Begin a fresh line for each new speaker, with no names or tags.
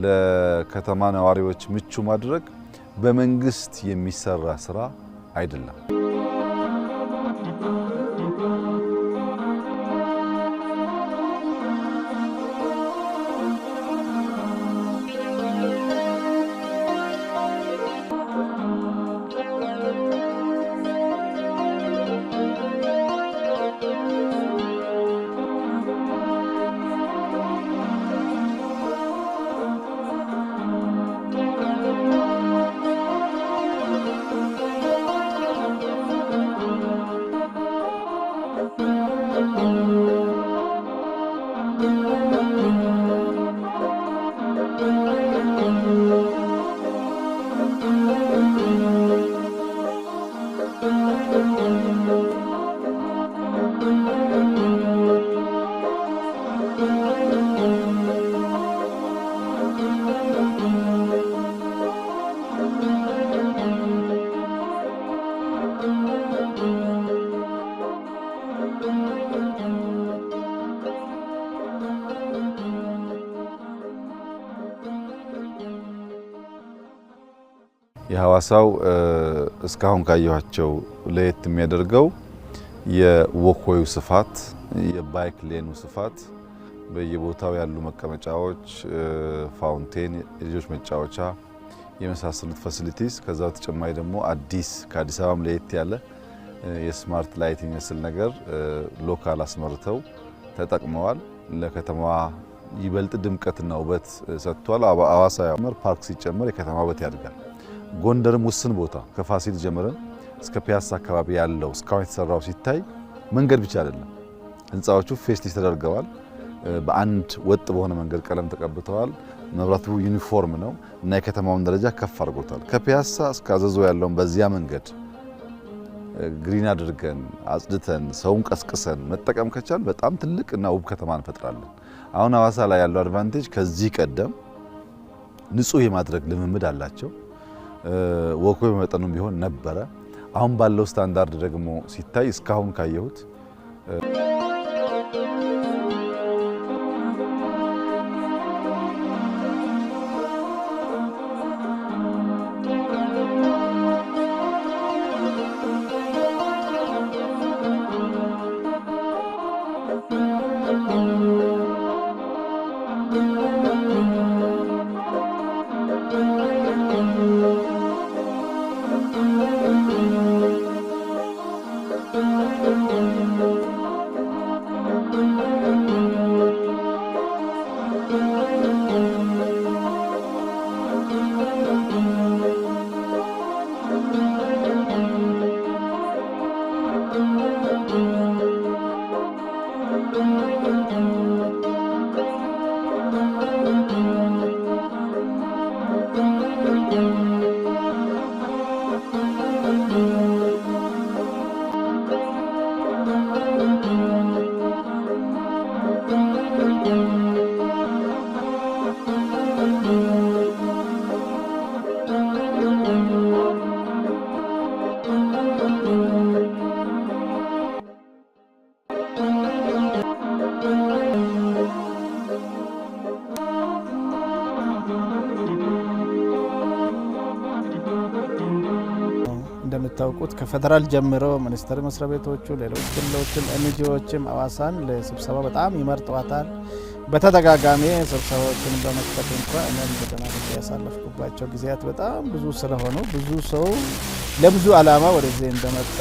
ለከተማ ነዋሪዎች ምቹ ማድረግ በመንግስት የሚሰራ ስራ አይደለም። የሐዋሳው እስካሁን ካየኋቸው ለየት የሚያደርገው የወክዌው ስፋት፣ የባይክ ሌኑ ስፋት፣ በየቦታው ያሉ መቀመጫዎች፣ ፋውንቴን፣ የልጆች መጫወቻ የመሳሰሉት ፋሲሊቲስ፣ ከዛ በተጨማሪ ደግሞ ከአዲስ አበባም ለየት ያለ የስማርት ላይት የሚመስል ነገር ሎካል አስመርተው ተጠቅመዋል። ለከተማዋ ይበልጥ ድምቀትና ውበት ሰጥቷል። ሐዋሳ ፓርክ ሲጨመር የከተማ ውበት ያድጋል። ጎንደርም ውስን ቦታ ከፋሲል ጀምረን እስከ ፒያሳ አካባቢ ያለው እስካሁን የተሰራው ሲታይ መንገድ ብቻ አይደለም፣ ህንጻዎቹ ፌስሊፍት ተደርገዋል። በአንድ ወጥ በሆነ መንገድ ቀለም ተቀብተዋል። መብራቱ ዩኒፎርም ነው እና የከተማውን ደረጃ ከፍ አድርጎታል። ከፒያሳ እስከ አዘዞ ያለውን በዚያ መንገድ ግሪን አድርገን አጽድተን ሰውን ቀስቅሰን መጠቀም ከቻል በጣም ትልቅ እና ውብ ከተማ እንፈጥራለን። አሁን ሐዋሳ ላይ ያለው አድቫንቴጅ ከዚህ ቀደም ንጹህ የማድረግ ልምምድ አላቸው። ወክዌው በመጠኑም ቢሆን ነበረ። አሁን ባለው ስታንዳርድ ደግሞ ሲታይ እስካሁን ካየሁት
እንደምታውቁት ከፌደራል ጀምሮ ሚኒስቴር መስሪያ ቤቶቹ፣ ሌሎች ክልሎችም ኤንጂኦዎችም ሐዋሳን ለስብሰባ በጣም ይመርጧታል። በተደጋጋሚ ስብሰባዎችን በመክፈት እንኳን እኔም ተጠናቅቄ ያሳለፍኩባቸው ጊዜያት በጣም ብዙ ስለሆኑ ብዙ ሰው ለብዙ ዓላማ ወደዚህ እንደመጣ